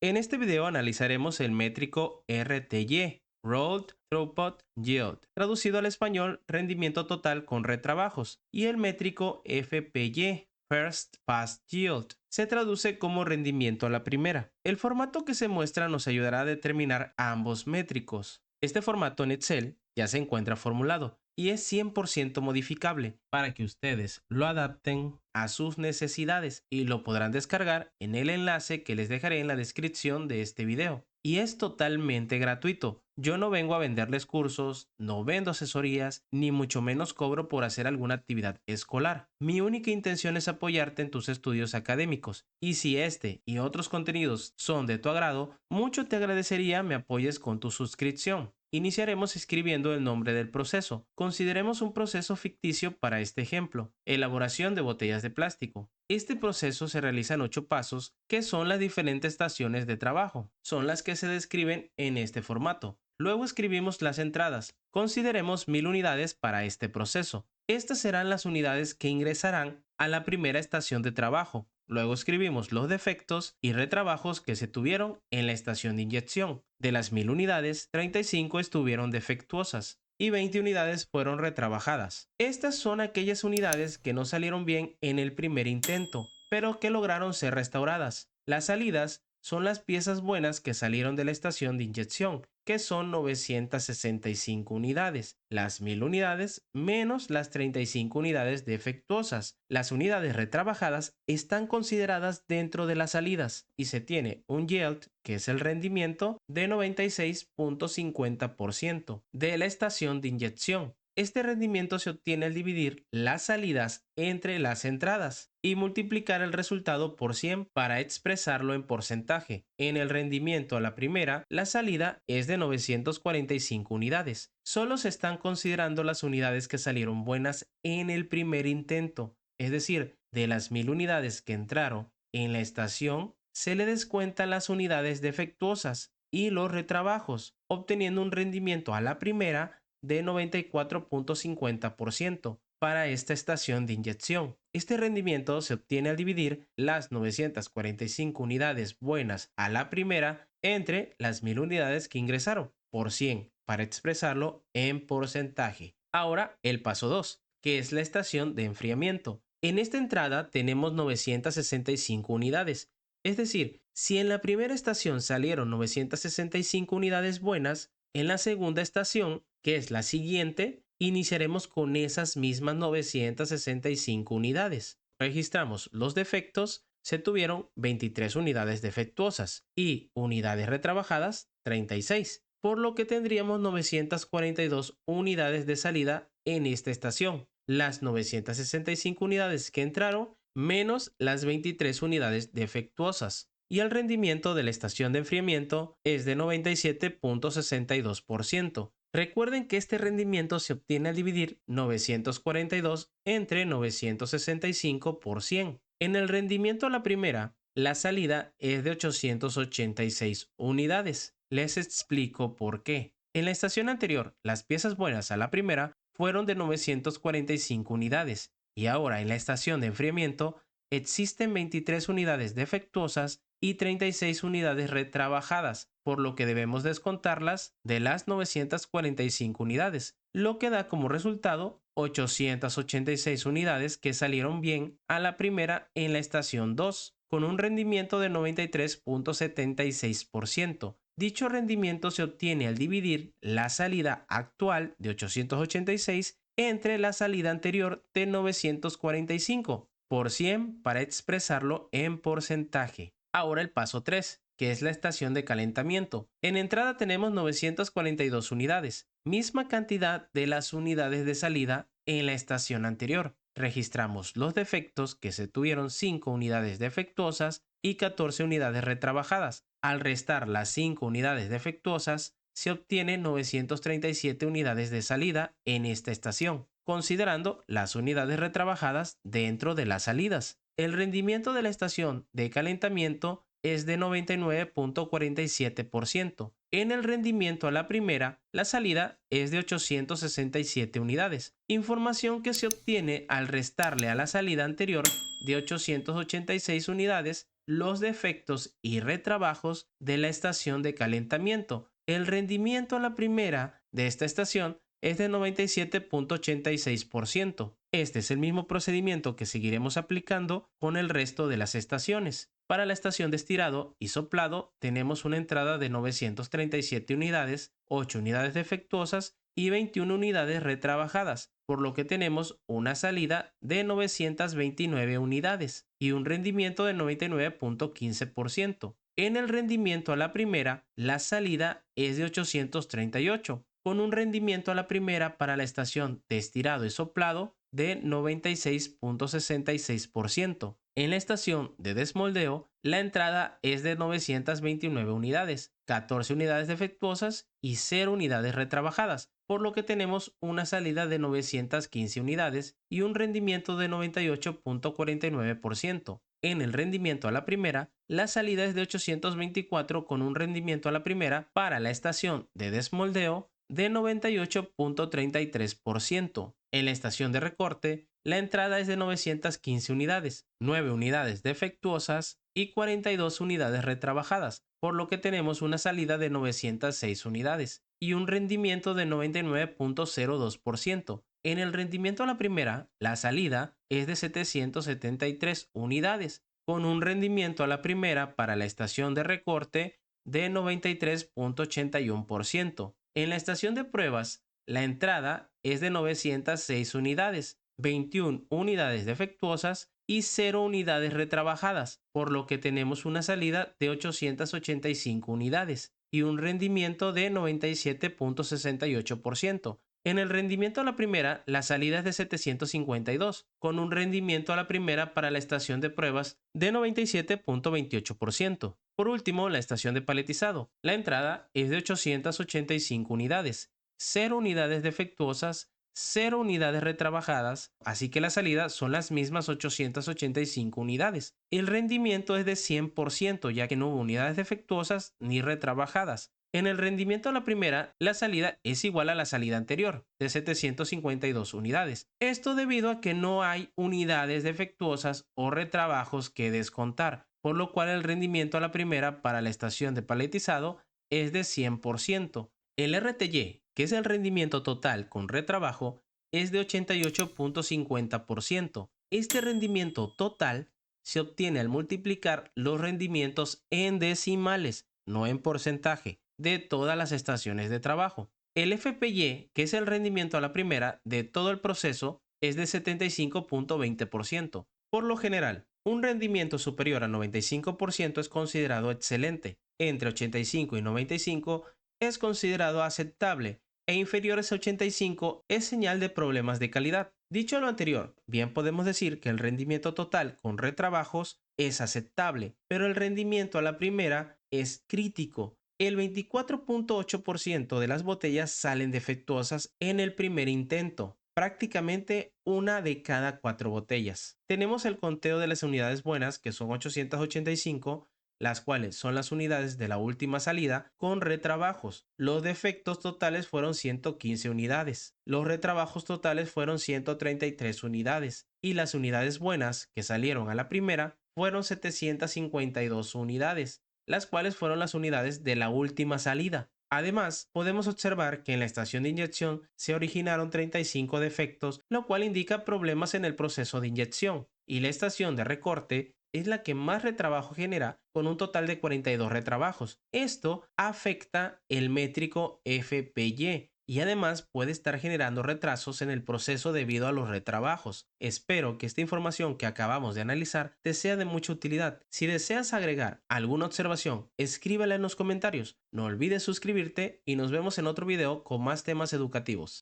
En este video analizaremos el métrico RTY, Rolled Throughput Yield, traducido al español rendimiento total con retrabajos, y el métrico FPY, First Pass Yield, se traduce como rendimiento a la primera. El formato que se muestra nos ayudará a determinar ambos métricos. Este formato en Excel ya se encuentra formulado y es 100% modificable para que ustedes lo adapten a sus necesidades y lo podrán descargar en el enlace que les dejaré en la descripción de este video. Y es totalmente gratuito. Yo no vengo a venderles cursos, no vendo asesorías, ni mucho menos cobro por hacer alguna actividad escolar. Mi única intención es apoyarte en tus estudios académicos. Y si este y otros contenidos son de tu agrado, mucho te agradecería me apoyes con tu suscripción. Iniciaremos escribiendo el nombre del proceso. Consideremos un proceso ficticio para este ejemplo: elaboración de botellas de plástico. Este proceso se realiza en 8 pasos, que son las diferentes estaciones de trabajo. Son las que se describen en este formato. Luego escribimos las entradas. Consideremos 1000 unidades para este proceso. Estas serán las unidades que ingresarán a la primera estación de trabajo. Luego escribimos los defectos y retrabajos que se tuvieron en la estación de inyección. De las 1000 unidades, 35 estuvieron defectuosas y 20 unidades fueron retrabajadas. Estas son aquellas unidades que no salieron bien en el primer intento, pero que lograron ser restauradas. Las salidas son las piezas buenas que salieron de la estación de inyección, que son 965 unidades, las 1000 unidades menos las 35 unidades defectuosas. Las unidades retrabajadas están consideradas dentro de las salidas y se tiene un yield, que es el rendimiento, de 96.50% de la estación de inyección. Este rendimiento se obtiene al dividir las salidas entre las entradas y multiplicar el resultado por 100 para expresarlo en porcentaje. En el rendimiento a la primera, la salida es de 945 unidades. Solo se están considerando las unidades que salieron buenas en el primer intento, es decir, de las 1000 unidades que entraron en la estación, se le descuentan las unidades defectuosas y los retrabajos, obteniendo un rendimiento a la primera de 94.50% para esta estación de inyección. Este rendimiento se obtiene al dividir las 945 unidades buenas a la primera entre las 1000 unidades que ingresaron por 100 para expresarlo en porcentaje. Ahora el paso 2, que es la estación de enfriamiento. En esta entrada tenemos 965 unidades. Es decir, si en la primera estación salieron 965 unidades buenas, en la segunda estación, que es la siguiente, iniciaremos con esas mismas 965 unidades. Registramos los defectos, se tuvieron 23 unidades defectuosas y unidades retrabajadas 36, por lo que tendríamos 942 unidades de salida en esta estación. Las 965 unidades que entraron menos las 23 unidades defectuosas. Y el rendimiento de la estación de enfriamiento es de 97.62%. Recuerden que este rendimiento se obtiene al dividir 942 entre 965 por 100. En el rendimiento a la primera, la salida es de 886 unidades. Les explico por qué. En la estación anterior, las piezas buenas a la primera fueron de 945 unidades y ahora en la estación de enfriamiento existen 23 unidades defectuosas y 36 unidades retrabajadas, por lo que debemos descontarlas de las 945 unidades, lo que da como resultado 886 unidades que salieron bien a la primera en la estación 2, con un rendimiento de 93.76%. Dicho rendimiento se obtiene al dividir la salida actual de 886 entre la salida anterior de 945 por 100 para expresarlo en porcentaje. Ahora el paso 3, que es la estación de calentamiento. En entrada tenemos 942 unidades, misma cantidad de las unidades de salida en la estación anterior. Registramos los defectos, que se tuvieron 5 unidades defectuosas y 14 unidades retrabajadas. Al restar las 5 unidades defectuosas, se obtiene 937 unidades de salida en esta estación, considerando las unidades retrabajadas dentro de las salidas. El rendimiento de la estación de calentamiento es de 99.47%. En el rendimiento a la primera, la salida es de 867 unidades, información que se obtiene al restarle a la salida anterior de 886 unidades los defectos y retrabajos de la estación de calentamiento. El rendimiento a la primera de esta estación es de 97.86%. Este es el mismo procedimiento que seguiremos aplicando con el resto de las estaciones. Para la estación de estirado y soplado tenemos una entrada de 937 unidades, 8 unidades defectuosas y 21 unidades retrabajadas, por lo que tenemos una salida de 929 unidades y un rendimiento de 99.15%. En el rendimiento a la primera, la salida es de 838, con un rendimiento a la primera para la estación de estirado y soplado de 96.66%. En la estación de desmoldeo, la entrada es de 929 unidades, 14 unidades defectuosas y 0 unidades retrabajadas, por lo que tenemos una salida de 915 unidades y un rendimiento de 98.49%. En el rendimiento a la primera, la salida es de 824 con un rendimiento a la primera para la estación de desmoldeo de 98.33%. En la estación de recorte, la entrada es de 915 unidades, 9 unidades defectuosas y 42 unidades retrabajadas, por lo que tenemos una salida de 906 unidades y un rendimiento de 99.02%. En el rendimiento a la primera, la salida es de 773 unidades, con un rendimiento a la primera para la estación de recorte de 93.81%. En la estación de pruebas, la entrada es de 906 unidades, 21 unidades defectuosas y 0 unidades retrabajadas, por lo que tenemos una salida de 885 unidades y un rendimiento de 97.68%. En el rendimiento a la primera, la salida es de 752, con un rendimiento a la primera para la estación de pruebas de 97.28%. Por último, la estación de paletizado. La entrada es de 885 unidades, 0 unidades defectuosas, 0 unidades retrabajadas, así que la salida son las mismas 885 unidades. El rendimiento es de 100%, ya que no hubo unidades defectuosas ni retrabajadas. En el rendimiento a la primera, la salida es igual a la salida anterior, de 752 unidades. Esto debido a que no hay unidades defectuosas o retrabajos que descontar, por lo cual el rendimiento a la primera para la estación de paletizado es de 100%. El RTY, que es el rendimiento total con retrabajo, es de 88.50%. Este rendimiento total se obtiene al multiplicar los rendimientos en decimales, no en porcentaje, de todas las estaciones de trabajo. El FPY, que es el rendimiento a la primera de todo el proceso, es de 75.20%. Por lo general, un rendimiento superior a 95% es considerado excelente. Entre 85 y 95 es considerado aceptable e inferiores a 85 es señal de problemas de calidad. Dicho lo anterior, bien podemos decir que el rendimiento total con retrabajos es aceptable, pero el rendimiento a la primera es crítico. El 24.8% de las botellas salen defectuosas en el primer intento, prácticamente una de cada 4 botellas. Tenemos el conteo de las unidades buenas, que son 885, las cuales son las unidades de la última salida con retrabajos. Los defectos totales fueron 115 unidades, los retrabajos totales fueron 133 unidades y las unidades buenas que salieron a la primera fueron 752 unidades, las cuales fueron las unidades de la última salida. Además, podemos observar que en la estación de inyección se originaron 35 defectos, lo cual indica problemas en el proceso de inyección, y la estación de recorte es la que más retrabajo genera, con un total de 42 retrabajos. Esto afecta el métrico FPY y además puede estar generando retrasos en el proceso debido a los retrabajos. Espero que esta información que acabamos de analizar te sea de mucha utilidad. Si deseas agregar alguna observación, escríbela en los comentarios. No olvides suscribirte y nos vemos en otro video con más temas educativos.